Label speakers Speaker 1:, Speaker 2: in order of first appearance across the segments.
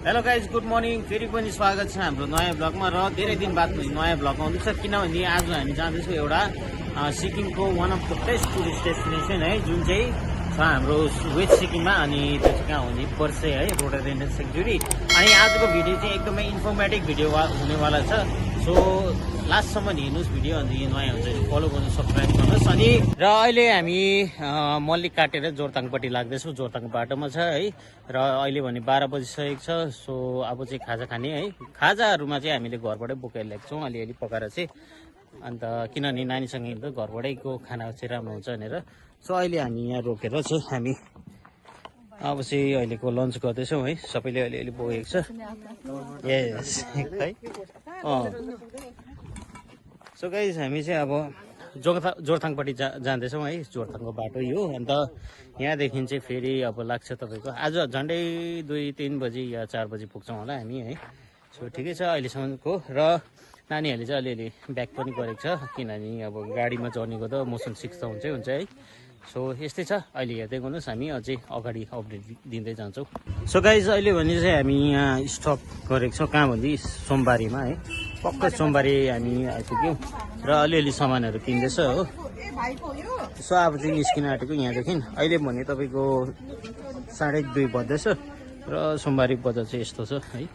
Speaker 1: Hello guys good morning. फेरि पनि स्वागत छ हाम्रो नयाँ ब्लगमा र धेरै दिन बाद नयाँ ब्लग आउँदैछ किनभने आज हामी जाँदैछौँ एउटा सिक्किमको one of the best tourist destination है, जुन चाहिँ छ हाम्रो वेस्ट सिक्किममा। अनि त्यो चाहिँ कहाँ हुने पर्से है, रोडोडेन्ड्रन सेङ्चुरी। अनि आजको भिडियो चाहिँ एकदमै इन्फर्मेटिभ भिडियो हुनेवाला छ। सो लास्टसम्म हेर्नुहोस् भिडियो, अनि नयाँ हुन्छ फलो गर्नु, सब्सक्राइब गर्नुहोस्। अनि र अहिले हामी मल्लिक काटेर जोरथाङपट्टि लाग्दैछौँ। जोरथाङ बाटोमा छ है, र अहिले भने 12 बजिसकेको छ। सो अब चाहिँ खाजा खाने है। खाजाहरूमा चाहिँ हामीले घरबाटै बोकेर ल्याएको छौँ अलिअलि पकाएर चाहिँ। अन्त किनभने नानीसँग हिँड्दा घरबाटैको खाना चाहिँ राम्रो हुन्छ भनेर। सो अहिले हामी यहाँ रोकेर चाहिँ हामी अब चाहिँ अहिलेको लन्च गर्दैछौँ है। सबैले अलिअलि बोकेको छ। यस है। सो गाइस हामी चाहिँ अब जोरथाङपट्टि जाँदैछौँ है। जोरथाङको बाटो यो। अन्त यहाँदेखि चाहिँ फेरि अब लाग्छ तपाईँको आज झन्डै 2-3 बजी या 4 बजी पुग्छौँ होला हामी है। सो ठिकै छ अहिलेसम्मको। र नानीहरूले चाहिँ अलिअलि ब्याक पनि गरेको छ, किनभने अब गाडीमा जर्नी गर्दा मोसन सिक्स त हुन्छ है। सो यस्तै छ। अहिले हेर्दै गर्नुहोस्, हामी अझै अगाडि अपडेट दिँदै जान्छौँ। सो गाइज अहिले भने चाहिँ हामी यहाँ स्टप गरेको छौँ। कहाँ भन्दै सोमबारीमा है। पक्का सोमबारी हामी आइपुग्यौँ र अलिअलि सामानहरू किन्दैछ हो। सो अब चाहिँ निस्किन आँटेको यहाँदेखि। अहिले भने तपाईँको 2:30 बज्दैछ र सोमबारी बजार चाहिँ यस्तो छ है।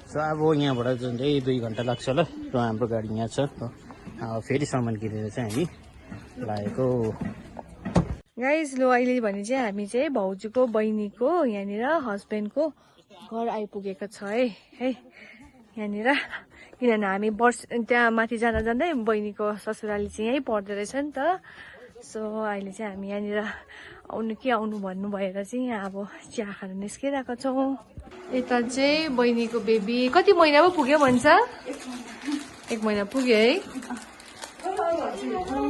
Speaker 1: सो अब यहाँबाट झन्डै 2 घन्टा लाग्छ होला। र हाम्रो गाडी यहाँ छ। फेरि सामान किनेर चाहिँ हामी लागेको।
Speaker 2: गाइस लो अहिले भने चाहिँ हामी चाहिँ भाउजूको बहिनीको यहाँनिर हस्बेन्डको घर आइपुगेको छ है यहाँनिर। किनभने हामी त्यहाँ माथि जाँदा जाँदै बहिनीको ससुराली चाहिँ यहीँ पर्दो रहेछ नि त। सो अहिले चाहिँ हामी यहाँनिर आउनु भन्नु भएर चाहिँ यहाँ अब चिया खान निस्किरहेको छौँ। यता चाहिँ बहिनीको बेबी कति महिना पो पुग्यो भन्छ? 1 महिना पुग्यो है।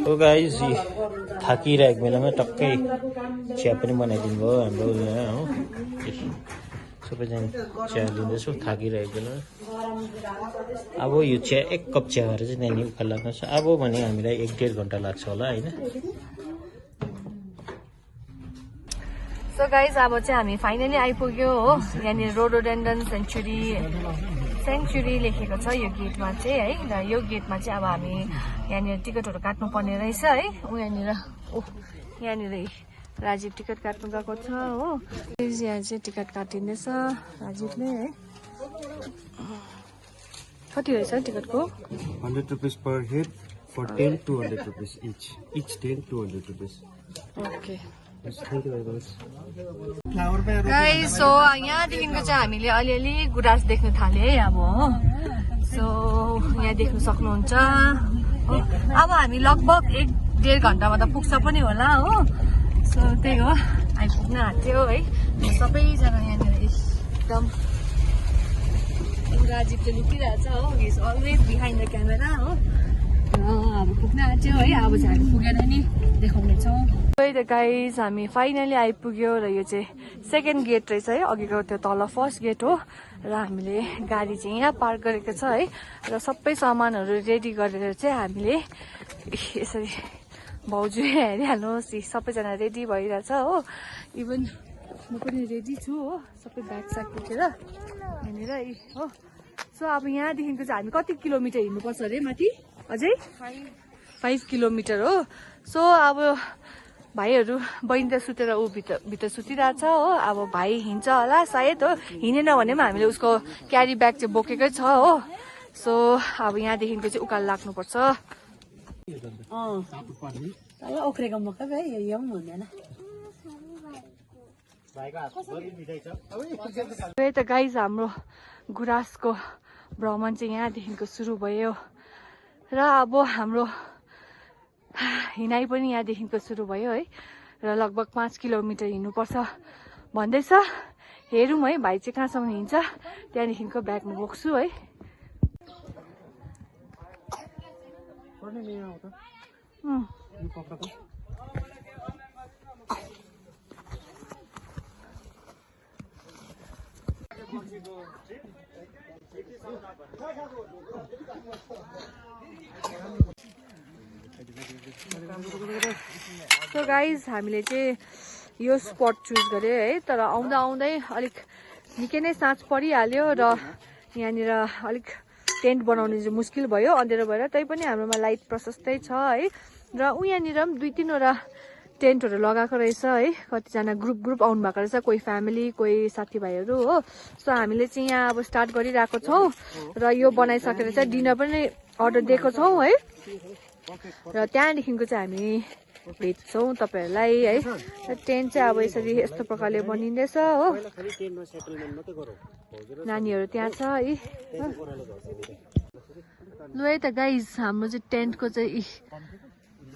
Speaker 1: हो गाइस थाकिरहेको बेलामा टक्कै चिया पनि बनाइदिनु भयो हाम्रो यहाँ हो। सबैजना चिया लिँदैछौँ थाकिरहेको बेला। अब यो चिया 1 कप चिया गरेर चाहिँ त्यहाँनिर उकालो लाग्छ। अब भने हामीलाई 1-1.5 घन्टा लाग्छ होला होइन।
Speaker 2: सो गाइज अब चाहिँ हामी फाइनली आइपुग्यो हो। यहाँनिर रोडोडेन्ड्रन सेङ्चुरी लेखेको छ यो गेटमा चाहिँ है। र यो गेटमा चाहिँ अब हामी यहाँनिर टिकटहरू काट्नुपर्ने रहेछ है। यहाँनिर राजीव टिकट काट्नु गएको छ हो। यहाँ चाहिँ टिकट काटिँदैछ राजीवले है। कति रहेछ टिकटको?
Speaker 3: 100 rupees per head for 10 to 100 rupees each 10 to 100 rupees.
Speaker 2: Okay
Speaker 3: Thank you very much.
Speaker 2: Guys so यहाँदेखिको चाहिँ हामीले अलिअलि गुराँस देख्न थाल्यो है अब हो। सो यहाँ देख्नु सक्नुहुन्छ हो। अब हामी लगभग 1-1.5 घन्टामा त पुग्छ पनि होला हो। सो त्यही हो, आइपुग्न आँट्यो है। सबैजना यहाँनिर एकदम राजीव चाहिँ लुकिरहेछ हो। He is always behind the camera हो। अब पुग्न आँट्यो है। अब चाहिँ हामी पुगेर नि देखाउनेछौँ। त गाइज हामी फाइनली आइपुग्यो र यो चाहिँ सेकेन्ड गेट रहेछ है। अघिको त्यो तल फर्स्ट गेट हो। र हामीले गाडी चाहिँ यहाँ पार्क गरेको छ है। र सबै सामानहरू रेडी गरेर चाहिँ हामीले यसरी भाउजू हेरिहाल्नुहोस्, सबैजना रेडी भइरहेछ हो। इभन म पनि रेडी छु हो। सबै ब्याग स्याग बोकेर यहाँनिर हो। सो अब यहाँदेखिको चाहिँ हामी कति किलोमिटर हिँड्नुपर्छ अरे माथि? अझै 5 किलोमिटर हो। सो अब भाइहरू बहिनी त सुतेर भित्र सुतिरहेछ हो। अब भाइ हिँड्छ होला सायद हो। हिँडेन भने पनि हामीले उसको क्यारी ब्याग चाहिँ बोकेकै छ हो। सो अब यहाँदेखिको चाहिँ उकालो लाग्नुपर्छ। त गाइज हाम्रो गुराँसको भ्रमण चाहिँ यहाँदेखिको सुरु भयो। र अब हाम्रो हिँडाइ पनि यहाँदेखिको सुरु भयो है। र लगभग 5 किलोमिटर हिँड्नुपर्छ भन्दैछ। हेरौँ है भाइ चाहिँ कहाँसम्म हिँड्छ। त्यहाँदेखिको ब्यागमा बोक्छु है। सो गाइज हामीले चाहिँ यो स्पट चुज गरेँ है। तर आउँदा आउँदै अलिक निकै नै साँझ परिहाल्यो र यहाँनिर अलिक टेन्ट बनाउने चाहिँ मुस्किल भयो अँध्यारो भएर। तैपनि हाम्रोमा लाइट प्रशस्तै छ है। र ऊ यहाँनिर पनि 2-3वटा टेन्टहरू लगाएको रहेछ है। कतिजना ग्रुप आउनु भएको रहेछ, कोही फ्यामिली कोही साथीभाइहरू हो। सो हामीले चाहिँ यहाँ अब स्टार्ट गरिरहेको छौँ र यो बनाइसकेर चाहिँ डिनर पनि अर्डर दिएको छौँ है। र त्यहाँदेखिको चाहिँ हामी भेट्छौँ तपाईँहरूलाई है। टेन्ट चाहिँ अब यसरी यस्तो प्रकारले बनिँदैछ हो। नानीहरू त्यहाँ छ है। लु है त गाइज, हाम्रो चाहिँ टेन्टको चाहिँ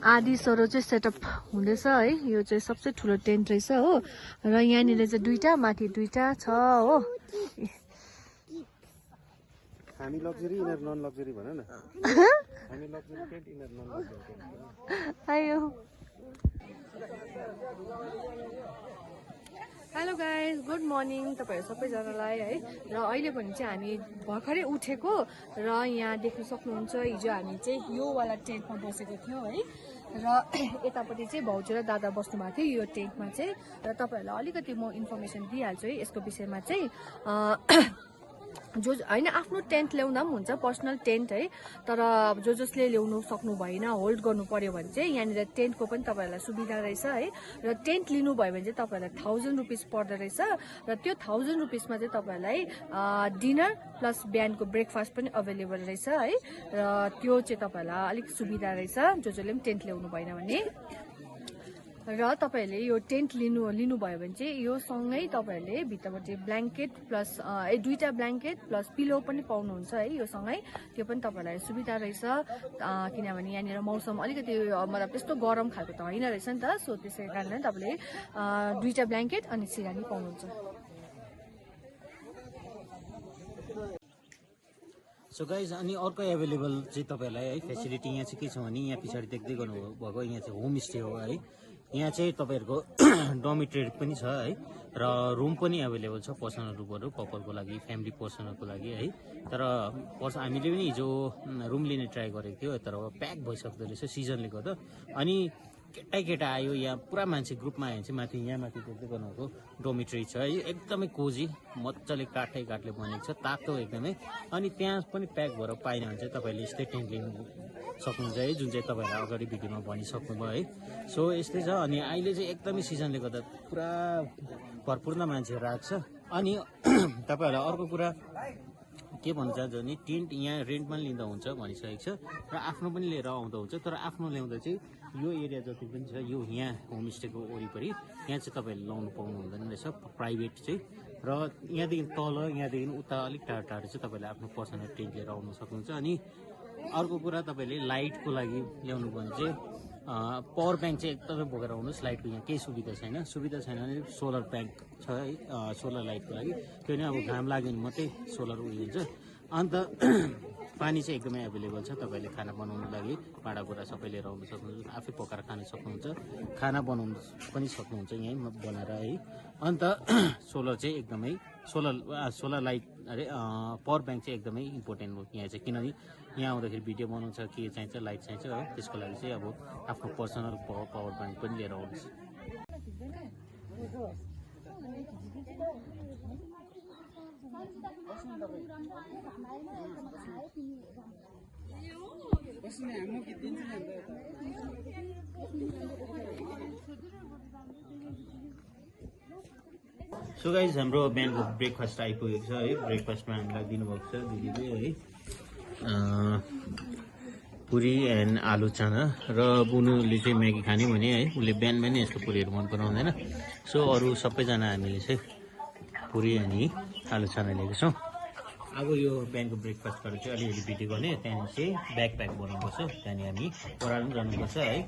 Speaker 2: आधी सरो चाहिँ सेटअप हुँदैछ है। यो चाहिँ सबसे ठुलो टेन्ट रहेछ हो। र यहाँनिर चाहिँ 2टा माथि 2टा छ हो।
Speaker 3: हामी लग्जरी इनर नन लग्जरी भन न। हामी लग्जरी टेन्ट इनर नन लग्जरी।
Speaker 2: आयो। हेलो गाइज, गुड मर्निङ तपाईँहरू सबैजनालाई है। र अहिले भने चाहिँ हामी भर्खरै उठेको र यहाँ देख्न सक्नुहुन्छ हिजो हामी चाहिँ यो वाला टेन्टमा बसेको थियौँ है। र यतापट्टि चाहिँ भाउजू र दादा बस्नु भएको थियो यो टेन्टमा चाहिँ। र तपाईँहरूलाई अलिकति म इन्फर्मेसन दिइहाल्छु है यसको विषयमा चाहिँ। जो होइन आफ्नो टेन्ट ल्याउँदा पनि हुन्छ, पर्सनल टेन्ट है। तर जसले ल्याउनु सक्नु भएन, होल्ड गर्नु पर्यो भने चाहिँ यहाँनिर टेन्टको पनि तपाईँहरूलाई सुविधा रहेछ है। र टेन्ट लिनुभयो भने चाहिँ तपाईँहरूलाई 1000 रुपिस पर्दो रहेछ। र त्यो 1000 रुपिसमा चाहिँ तपाईँहरूलाई डिनर प्लस बिहानको ब्रेकफास्ट पनि अभाइलेबल रहेछ है। र त्यो चाहिँ तपाईँहरूलाई अलिक सुविधा रहेछ जसले पनि टेन्ट ल्याउनु भएन भने। र तपाईँहरूले यो टेन्ट लिनुभयो भने चाहिँ यो सँगै तपाईँहरूले भित्रपट्टि ब्ल्याङ्केट प्लस 2टा ब्ल्याङ्केट प्लस पिलो पनि पाउनुहुन्छ है यो सँगै। त्यो पनि तपाईँहरूलाई सुविधा रहेछ किनभने यहाँनिर मौसम अलिकति मतलब त्यस्तो गरम खालको त होइन रहेछ नि त। सो त्यसै कारणले तपाईँले 2टा ब्ल्याङ्केट अनि सिरानी पाउनुहुन्छ।
Speaker 1: सो गाइज, अनि अर्को एभाइलेबल चाहिँ तपाईँहरूलाई है फेसिलिटी यहाँ चाहिँ के छ भने यहाँ पछाडि देख्दै गर्नुभएको यहाँ चाहिँ होमस्टे हो है। यहाँ चाहिँ तपाईँहरूको डोमिट्री पनि छ है। र रुम पनि एभाइलेबल छ, पर्सनल रुमहरू कपलको लागि, फ्यामिली पर्सनहरूको लागि है। तर हामीले पनि हिजो रुम लिने ट्राई गरेको थियो तर प्याक भइसक्दो रहेछ सिजनले गर्दा। अनि केटा आयो यहाँ पुरा मान्छे ग्रुपमा आयो भने चाहिँ माथि यहाँ माथि देख्दै गर्नुभएको डोमिट्री छ है। एकदमै कोजी मजाले काठले बनेको छ, तातो एकदमै। अनि त्यहाँ पनि प्याक भएर पाएन भने चाहिँ तपाईँले यस्तै टेन्ट लिनु सक्नुहुन्छ है, जुन चाहिँ तपाईँलाई अगाडि भिडियोमा भनिसक्नुभयो है। सो यस्तै छ। अनि अहिले चाहिँ एकदमै सिजनले गर्दा पुरा भरपूर्ण मान्छेहरू आएको छ। अनि तपाईँहरूलाई अर्को कुरा के भन्न चाहन्छु भने टेन्ट यहाँ रेन्टमा लिँदा हुन्छ भनिसकेको छ र आफ्नो पनि लिएर आउँदा हुन्छ। तर आफ्नो ल्याउँदा चाहिँ यो एरिया जति पनि छ यो यहाँ होमस्टेको वरिपरि यहाँ चाहिँ तपाईँहरूले लाउनु पाउनु हुँदैन रहेछ, प्राइभेट चाहिँ। र यहाँदेखि तल यहाँदेखि उता अलिक टाढो टाढो चाहिँ तपाईँले आफ्नो पर्सनल टेन्ट लिएर आउनु सक्नुहुन्छ। अनि अर्को कुरा तपाईँले लाइटको लागि ल्याउनु भने चाहिँ पावर ब्याङ्क चाहिँ एकदमै बोकेर आउनुहोस्। लाइटको यहाँ केही सुविधा छैन भने सोलर ब्याङ्क छ है, सोलर लाइटको लागि। किनभने अब घाम लाग्यो भने मात्रै सोलर उयो हुन्छ। अन्त पानी चाहिँ एकदमै एभाइलेबल छ, तपाईँले खाना बनाउनु लागि भाँडाकुँडा सबै लिएर आउनु सक्नुहुन्छ, आफै पकाएर खान सक्नुहुन्छ, खाना बनाउनु पनि सक्नुहुन्छ यहीँ बनाएर है। अन्त सोलर चाहिँ एकदमै सोलर लाइट अरे पावर ब्याङ्क चाहिँ एकदमै इम्पोर्टेन्ट हो यहाँ चाहिँ। किनभने यहाँ आउँदाखेरि भिडियो बनाउँछ के चाहिन्छ, लाइट चाहिन्छ है, त्यसको लागि चाहिँ अब आफ्नो पर्सनल पावर ब्याङ्क पनि लिएर आउनुहोस्। सो गाइज, हाम्रो बिहानको ब्रेकफास्ट आइपुगेको छ है। ब्रेकफास्टमा हामीलाई दिनुभएको छ दिदीले है पुरी एन्ड आलु चाना। र बुनुले चाहिँ म्यागी खाने भने है, उसले बिहान बिहान यस्तो पुरीहरू मन पराउँदैन। सो अरू सबैजना हामीले चाहिँ पुरी अनि आलु चाना लिएको छौँ। अब यो बिहानको ब्रेकफास्टबाट चाहिँ अलिअलि भिडियो गर्ने, त्यहाँदेखि चाहिँ ब्याग प्याक बनाउनुपर्छ, त्यहाँदेखि हामी ओह्रालो पनि जानुपर्छ है।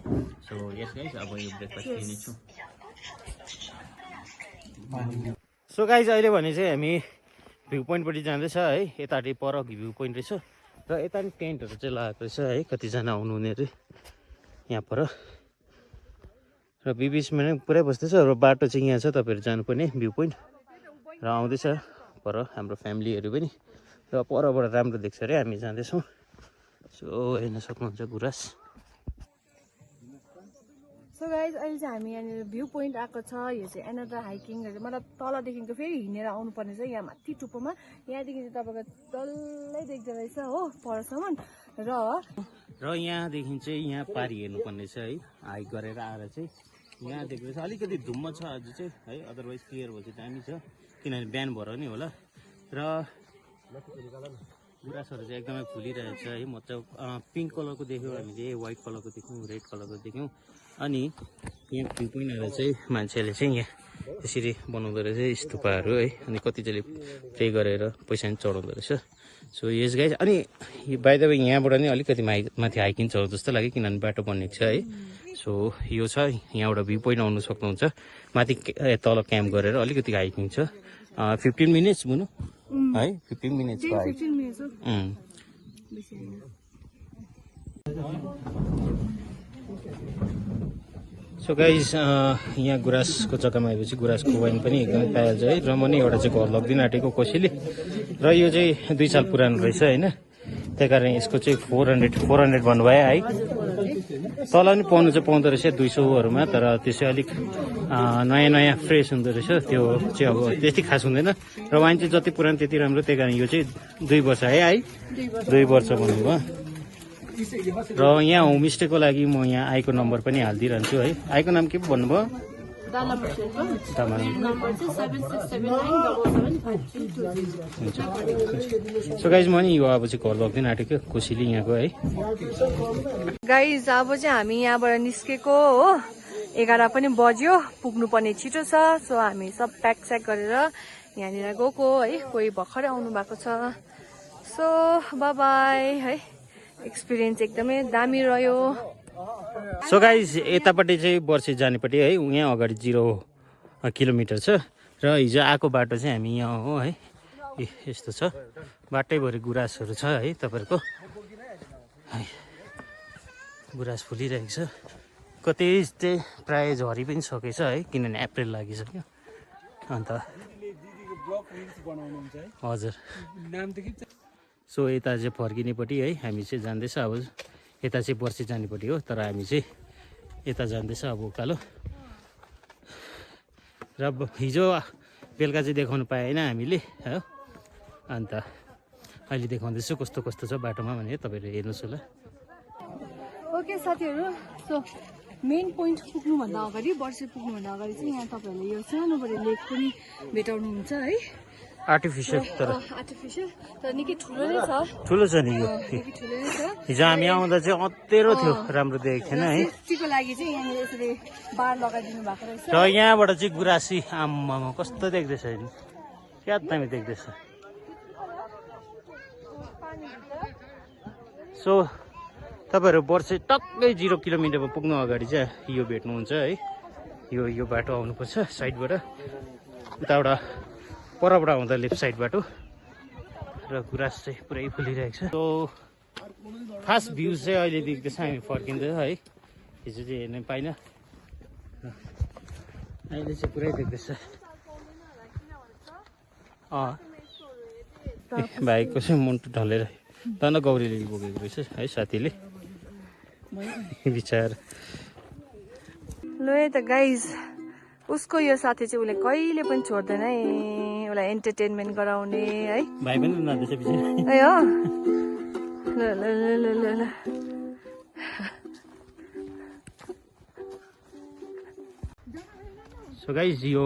Speaker 1: सो यस गाइज, अब यो ब्रेकफास्ट लिनेछौँ। सो गाइज, अहिले भने चाहिँ हामी भ्यू पोइन्टपट्टि जाँदैछ है। यतापट्टि पर भ्यू पोइन्ट रहेछ र यता पनि टेन्टहरू चाहिँ लगाएको रहेछ है। कतिजना आउनुहुने अरे यहाँ पर र बिचमा नै पुरै बस्दैछ। र बाटो चाहिँ यहाँ छ, तपाईँहरू जानुपर्ने भ्यू पोइन्ट र आउँदैछ पर हाम्रो फ्यामिलीहरू पनि। र परबाट राम्रो देख्छ अरे, हामी जाँदैछौँ। सो हेर्न सक्नुहुन्छ गुराँस।
Speaker 2: सो सो गाइज अहिले चाहिँ हामी यहाँनिर भ्यू पोइन्ट आएको छ। यो चाहिँ एनदर हाइकिङ मतलब तलदेखिको फेरि हिँडेर आउनुपर्ने छ यहाँ माथि टुप्पोमा। यहाँदेखि चाहिँ तपाईँको डल्लै देख्दो रहेछ हो परसम्म।
Speaker 1: र यहाँदेखि चाहिँ यहाँ पारी हेर्नुपर्ने छ है, हाइक गरेर आएर चाहिँ यहाँ देख्दैछ अलिकति धुम्म छ अझ चाहिँ है, अदरवाइज क्लियर भएपछि दामी छ किनभने बिहान भएर नि होला। र गुराँसहरू चाहिँ एकदमै फुलिरहेको छ है, मतलब पिङ्क कलरको देख्यौँ हामीले, व्हाइट कलरको देख्यौँ, रेड कलरको देख्यौँ। अनि यहाँ भ्यू पोइन्टहरू चाहिँ मान्छेहरूले चाहिँ यहाँ यसरी बनाउँदो रहेछ स्तुपाहरू है, अनि कतिजनाले प्रे गरेर पैसा पनि चढाउँदो रहेछ। सो यस गाइज, अनि बाइ द वे यहाँबाट नि अलिकति माथि हाइकिङ छ जस्तो लाग्यो किनभने बाटो बनिएको छ है। सो यो छ यहाँबाट भ्यू पोइन्ट आउनु सक्नुहुन्छ, माथि तल क्याम्प गरेर अलिकति हाइकिङ छ। 15 मिनट्स बुनु है, 15 मिनट्स सो गाइज यहाँ गुराँसको जग्गामा आएपछि गुराँसको वाइन पनि एकदमै पाइहाल्छ है। र म नि एउटा चाहिँ घर लग्दिन आँटेको कोसेली, र यो चाहिँ 2 साल पुरानो रहेछ होइन, त्यही कारण यसको चाहिँ 400 भन्नुभयो है। तल पनि पाउनु चाहिँ पाउँदो रहेछ 200हरूमा, तर त्यो चाहिँ अलिक नयाँ फ्रेस हुँदो रहेछ, त्यो चाहिँ अब त्यति खास हुँदैन। र वाइन चाहिँ जति पुरानो त्यति राम्रो, त्यही कारण यो चाहिँ 2 वर्ष है 2 वर्ष भन्नुभयो। र यहाँ होमस्टेको लागि म यहाँ आएको नम्बर पनि हालिदिइरहन्छु है। आएको नाम के पो भन्नुभयो? सो गाइज म नि यो अब चाहिँ घर लग्दैन आँटेको कोसेली यहाँको है।
Speaker 2: गाइज अब चाहिँ हामी यहाँबाट निस्केको हो, 11 पनि बज्यो, पुग्नुपर्ने छिटो छ। सो हामी सब प्याक गरेर यहाँनिर गएको है, कोही भर्खरै आउनु भएको छ। सो बाई बाई है, एक्सपिरियन्स एकदमै दामी रह्यो।
Speaker 1: सो गाइज यतापट्टि चाहिँ बर्से जानेपट्टि है, यहाँ अगाडि 0 किलोमिटर छ। र हिजो आएको बाटो चाहिँ हामी यहाँ हो है, यस्तो छ, बाटैभरि गुराँसहरू छ है तपाईँहरूको है, गुराँस फुलिरहेको छ। कतै चाहिँ प्रायः झरी पनि सकेछ है, किनभने अप्रिल लागिसक्यो। अन्त हजुर सो यता चाहिँ फर्किनेपट्टि है हामी चाहिँ जाँदैछ। अब यता चाहिँ बर्से जानेपट्टि हो, तर हामी चाहिँ यता जाँदैछ अब उकालो। र हिजो बेलुका चाहिँ देखाउनु पाएन हामीले हो, अन्त अहिले देखाउँदैछु कस्तो कस्तो छ बाटोमा भने तपाईँहरू हेर्नुहोस् होला।
Speaker 2: ओके साथीहरू, सो मेन पोइन्ट पुग्नुभन्दा अगाडि, बर्से पुग्नुभन्दा अगाडि चाहिँ यहाँ तपाईँहरूले यो सानोबडे लेक पनि भेटाउनुहुन्छ है।
Speaker 1: आर्टिफिसियल
Speaker 2: तर निकै ठुलो नै छ,
Speaker 1: ठुलो छ नि यो। हिजो हामी आउँदा चाहिँ अत्तेरो थियो, राम्रो देखेको थिएन है।
Speaker 2: सेफ्टीको लागि चाहिँ यहाँनिर यसरी बार लगाइदिनु भएको रहेछ।
Speaker 1: र यहाँबाट चाहिँ गुराँसी आम्मामा कस्तो देख्दैछ नि, क्या दामी देख्दैछ। सो तपाईँहरू बर्से टक्कै 0 किलोमिटरमा पुग्नु अगाडि चाहिँ यो भेट्नुहुन्छ है। यो बाटो आउनुपर्छ साइडबाट, उताबाट परबाट आउँदा लेफ्ट साइड बाटो। र गुराँस चाहिँ पुरै फुलिरहेको छ। सो फास्ट भ्युज चाहिँ अहिले देख्दैछ, हामी फर्किँदैछ है। हिजो चाहिँ हेर्नै पाइनँ, अहिले चाहिँ पुरै देख्दैछ। भाइको चाहिँ मुन्टु ढलेर तन गौरीले बोकेको रहेछ है साथीले, विचार।
Speaker 2: ल त गाइज, उसको यो साथी चाहिँ उसले कहिले पनि छोड्दैन है, उसलाई एन्टरटेनमेन्ट गराउने है।
Speaker 1: भाइ पनि उनीहरू पछि
Speaker 2: ए हो, ल ल ल ल ल।
Speaker 1: सो गाइज यो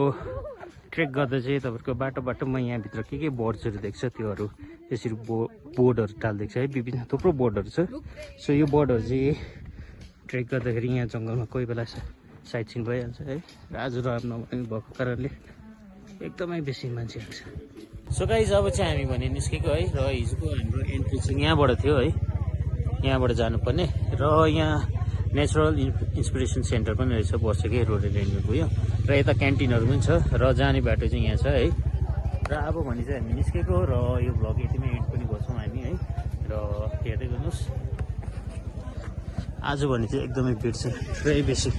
Speaker 1: ट्रेक गर्दा चाहिँ तपाईँको बाटोमा यहाँभित्र के बोर्ड्सहरू देख्छ, त्योहरू यसरी बोर्डहरू टाल्दैछ है, विभिन्न थुप्रो बोर्डहरू छ। सो यो बोर्डहरू चाहिँ ट्रेक गर्दाखेरि यहाँ जङ्गलमा कोही बेला साइड सिन भइहाल्छ है। र आज राम नभएको कारणले एकदमै बेसी मान्छे आएको छ। सो गाइज अब चाहिँ हामी भने निस्केको है, र हिजोको हाम्रो एन्ट्री चाहिँ यहाँबाट थियो है, यहाँबाट जानुपर्ने। र यहाँ नेचुरल इन्सपिरेसन सेन्टर पनि रहेछ बर्सेकै रोडर एन्डको यो, र यता क्यान्टिनहरू पनि छ, र जाने बाटो चाहिँ यहाँ छ है। र अब भने चाहिँ हामी निस्केको, र यो भ्लग यतिमै एन्ड पनि गर्छौँ हामी है। र हेर्दै गर्नुहोस्, आज भने चाहिँ एकदमै भिड छ पुरै बेसी।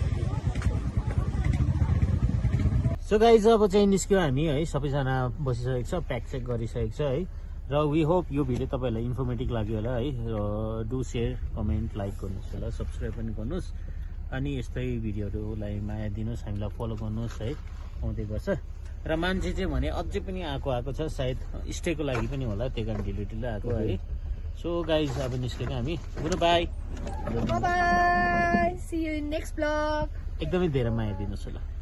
Speaker 1: सो गाइज अब चाहिँ निस्क्यो हामी है, सबैजना बसिसकेको छ, प्याक चेक गरिसकेको छ है। र वी होप यो भिडियो तपाईँहरूलाई इन्फर्मेटिभ लाग्यो होला है। र डु सेयर, कमेन्ट, लाइक गर्नुहोस् होला, सब्सक्राइब पनि गर्नुहोस्। अनि यस्तै भिडियोहरूलाई माया दिनुहोस्, हामीलाई फलो गर्नुहोस् है, आउँदै गर्छ। र मान्छे चाहिँ भने अझै पनि आएको छ, सायद स्टेको लागि पनि होला, त्यही कारण ढिलो आएको है। सो गाइज अब निस्केको हामी, good by.
Speaker 2: Bye bye. See you in next vlog.
Speaker 1: एकदमै धेरै माया दिनुहोस् होला।